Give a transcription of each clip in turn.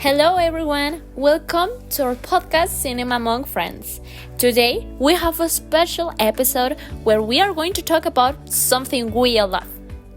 Hello everyone, welcome to our podcast Cinema Among Friends. Today we have a special episode where we are going to talk about something we all love,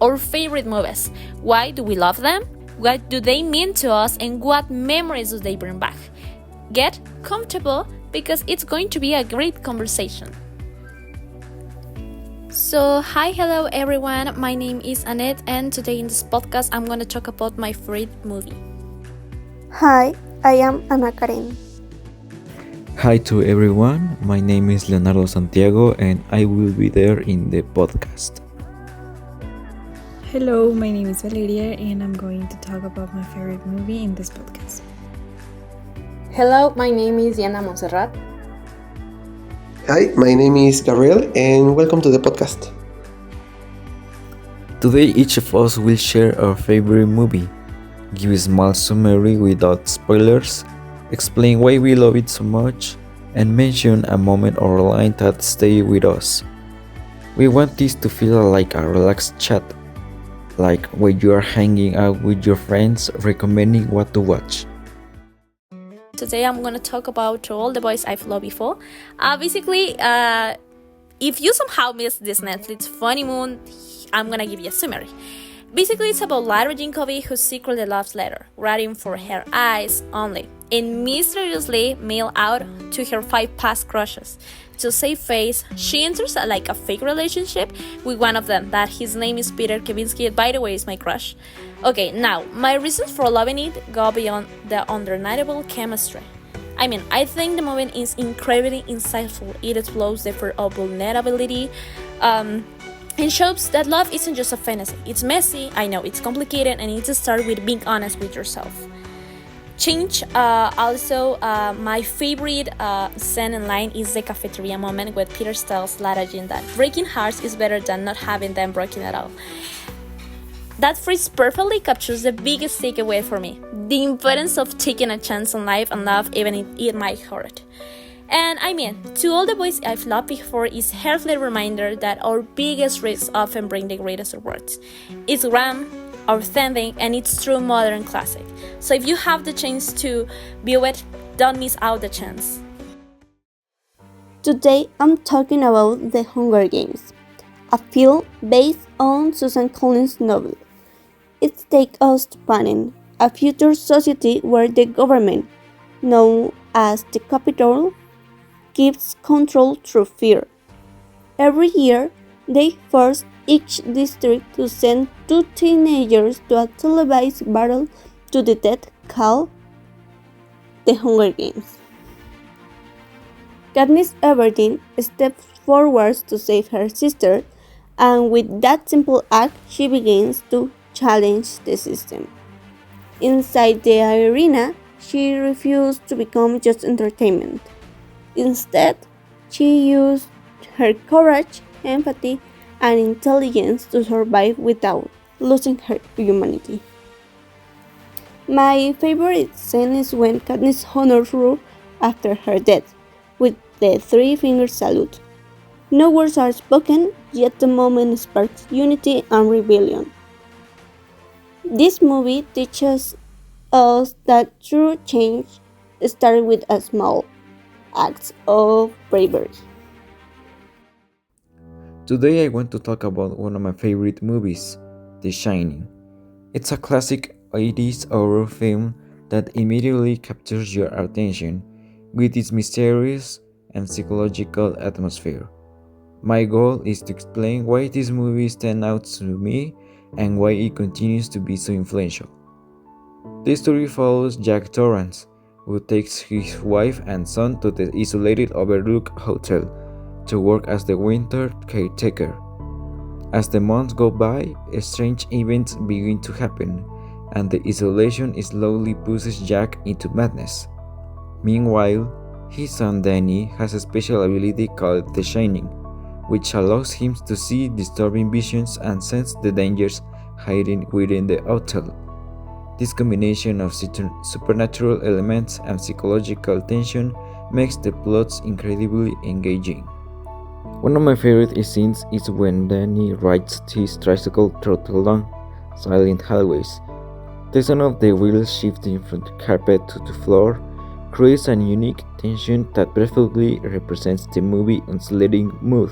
our favorite movies. Why do we love them? What do they mean to us and what memories do they bring back? Get comfortable because it's going to be a great conversation. So, hello everyone, my name is Annette and today in this podcast I'm going to talk about my favorite movie. Hi, I am Ana Karen. Hi to everyone, my name is Leonardo Santiago and I will be there in the podcast. Hello, my name is Valeria and I'm going to talk about my favorite movie in this podcast. Hello, my name is Diana Montserrat. Hi, my name is Gabriel and welcome to the podcast. Today each of us will share our favorite movie, give a small summary without spoilers, explain why we love it so much, and mention a moment or line that stay with us. We want this to feel like a relaxed chat, like when you are hanging out with your friends recommending what to watch. Today I'm going to talk about To All the Boys I've Loved Before. If you somehow missed this Netflix funny moon, I'm going to give you a summary. Basically, it's about Lara Jean Covey who secretly loves Letter, writing for her eyes only, and mysteriously mail out to her 5 past crushes. To save face, she enters a fake relationship with one of them, that his name is Peter Kavinsky, by the way, is my crush. Okay, now, my reasons for loving it go beyond the undeniable chemistry. I think the movie is incredibly insightful. It explores the fear of vulnerability, and shows that love isn't just a fantasy. It's messy, I know, it's complicated, and it starts with being honest with yourself. My favorite scene and line is the cafeteria moment where Peter tells Lara Jean that breaking hearts is better than not having them broken at all. That phrase perfectly captures the biggest takeaway for me, the importance of taking a chance on life and love even if it might hurt. And To All the Boys I've Loved Before is a healthy reminder that our biggest risks often bring the greatest rewards. It's grand, authentic, and it's true modern classic. So if you have the chance to view it, don't miss out the chance. Today I'm talking about The Hunger Games, a film based on Susan Collins' novel. It takes us to Panem, a future society where the government, known as the Capitol, gives control through fear. Every year, they force each district to send 2 teenagers to a televised battle to the death called The Hunger Games. Katniss Everdeen steps forward to save her sister, and with that simple act, she begins to challenge the system. Inside the arena, she refused to become just entertainment. Instead, she used her courage, empathy, and intelligence to survive without losing her humanity. My favorite scene is when Katniss honors Rue after her death, with the 3-finger salute. No words are spoken, yet the moment sparks unity and rebellion. This movie teaches us that true change starts with a small acts of bravery. Today I want to talk about one of my favorite movies, The Shining. It's a classic 80s horror film that immediately captures your attention with its mysterious and psychological atmosphere. My goal is to explain why this movie stands out to me and why it continues to be so influential. The story follows Jack Torrance, who takes his wife and son to the isolated Overlook Hotel to work as the winter caretaker. As the months go by, strange events begin to happen, and the isolation slowly pushes Jack into madness. Meanwhile, his son Danny has a special ability called The Shining, which allows him to see disturbing visions and sense the dangers hiding within the hotel. This combination of supernatural elements and psychological tension makes the plots incredibly engaging. One of my favorite scenes is when Danny rides his tricycle through the long, silent hallways. The sound of the wheels shifting from the carpet to the floor creates a unique tension that perfectly represents the movie's unsettling mood.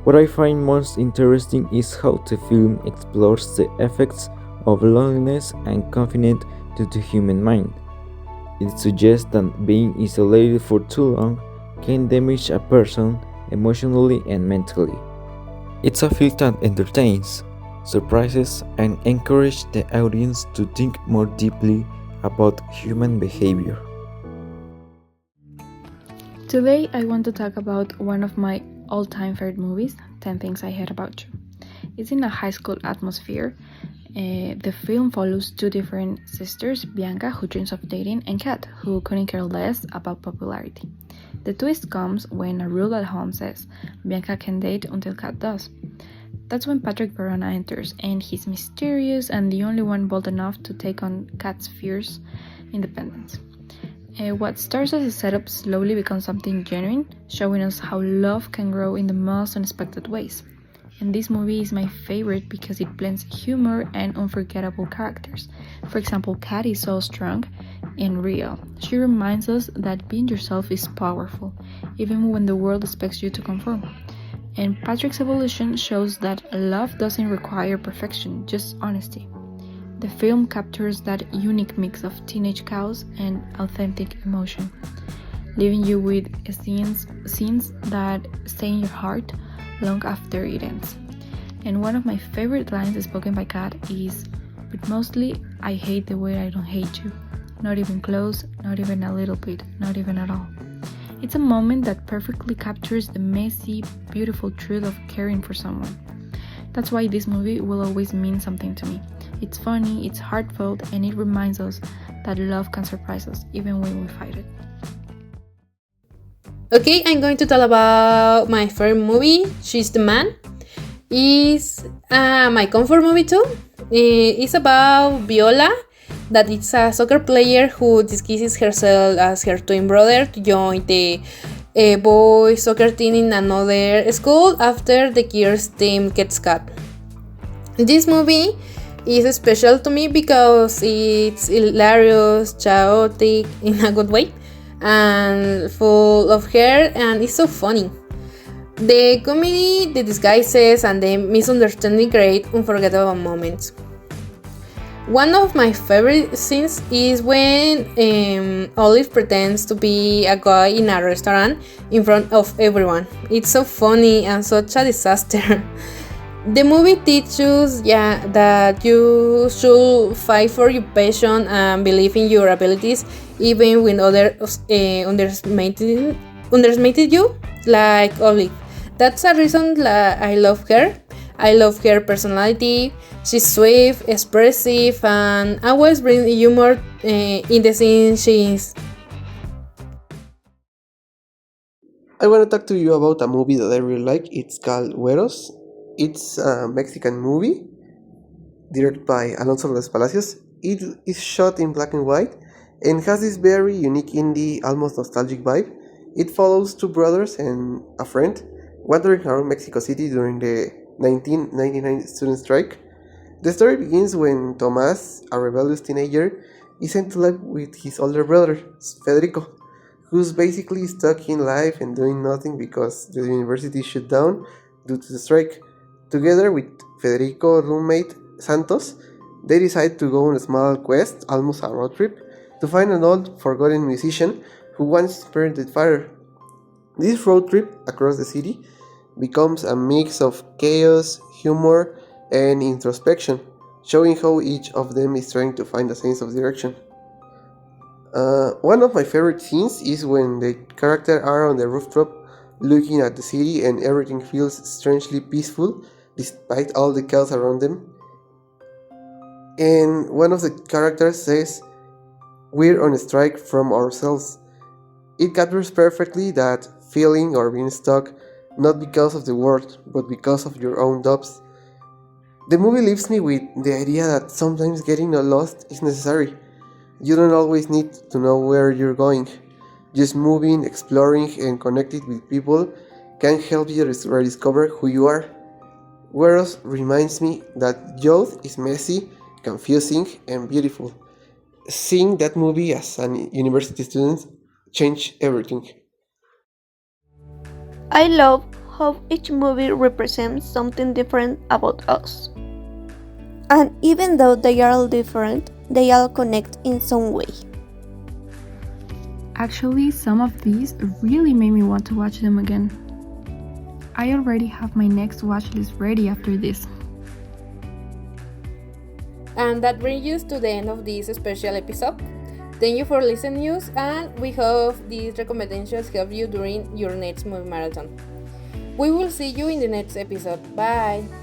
What I find most interesting is how the film explores the effects of loneliness and confinement to the human mind. It suggests that being isolated for too long can damage a person emotionally and mentally. It's a film that entertains, surprises, and encourages the audience to think more deeply about human behavior. Today, I want to talk about one of my all-time favorite movies, 10 Things I Hate About You. It's in a high school atmosphere. The film follows two different sisters, Bianca, who dreams of dating, and Kat, who couldn't care less about popularity. The twist comes when a rule at home says Bianca can date until Kat does. That's when Patrick Verona enters, and he's mysterious and the only one bold enough to take on Kat's fierce independence. What starts as a setup slowly becomes something genuine, showing us how love can grow in the most unexpected ways. And this movie is my favorite because it blends humor and unforgettable characters. For example, Kat is so strong and real. She reminds us that being yourself is powerful, even when the world expects you to conform. And Patrick's evolution shows that love doesn't require perfection, just honesty. The film captures that unique mix of teenage chaos and authentic emotion, leaving you with scenes that stay in your heart long after it ends. And one of my favorite lines spoken by Kat is, "But mostly, I hate the way I don't hate you. Not even close, not even a little bit, not even at all." It's a moment that perfectly captures the messy, beautiful truth of caring for someone. That's why this movie will always mean something to me. It's funny, it's heartfelt, and it reminds us that love can surprise us, even when we fight it. Okay, I'm going to tell about my favorite movie, She's the Man. It's my comfort movie too. It's about Viola, that it's a soccer player who disguises herself as her twin brother to join the boys soccer team in another school after the girls team gets cut. This movie is special to me because it's hilarious, chaotic in a good way, and full of hair, and it's so funny. The comedy, the disguises, and the misunderstanding create unforgettable moments. One of my favorite scenes is when Olive pretends to be a guy in a restaurant in front of everyone. It's so funny and such a disaster. The movie teaches that you should fight for your passion and believe in your abilities, even when others underestimated you, like Olive. That's a reason I love her. I love her personality. She's sweet, expressive, and always brings humor in the scene she is. I want to talk to you about a movie that I really like. It's called Güeros. It's a Mexican movie directed by Alonso Los Palacios. It is shot in black and white and has this very unique indie, almost nostalgic vibe. It follows two brothers and a friend wandering around Mexico City during the 1999 student strike. The story begins when Tomás, a rebellious teenager, is sent to live with his older brother, Federico, who's basically stuck in life and doing nothing because the university shut down due to the strike. Together with Federico's roommate, Santos, they decide to go on a small quest, almost a road trip, to find an old, forgotten musician who once burned the fire. This road trip across the city becomes a mix of chaos, humor, and introspection, showing how each of them is trying to find a sense of direction. One of my favorite scenes is when the characters are on the rooftop looking at the city and everything feels strangely peaceful despite all the chaos around them. And one of the characters says, "We're on a strike from ourselves." It captures perfectly that feeling or being stuck not because of the world, but because of your own doubts. The movie leaves me with the idea that sometimes getting lost is necessary. You don't always need to know where you're going. Just moving, exploring, and connecting with people can help you rediscover who you are. Whereas reminds me that youth is messy, confusing, and beautiful. Seeing that movie as an university student changed everything. I love how each movie represents something different about us. And even though they are all different, they all connect in some way. Actually, some of these really made me want to watch them again. I already have my next watch list ready after this. And that brings us to the end of this special episode. Thank you for listening to us, and we hope these recommendations help you during your next movie marathon. We will see you in the next episode. Bye!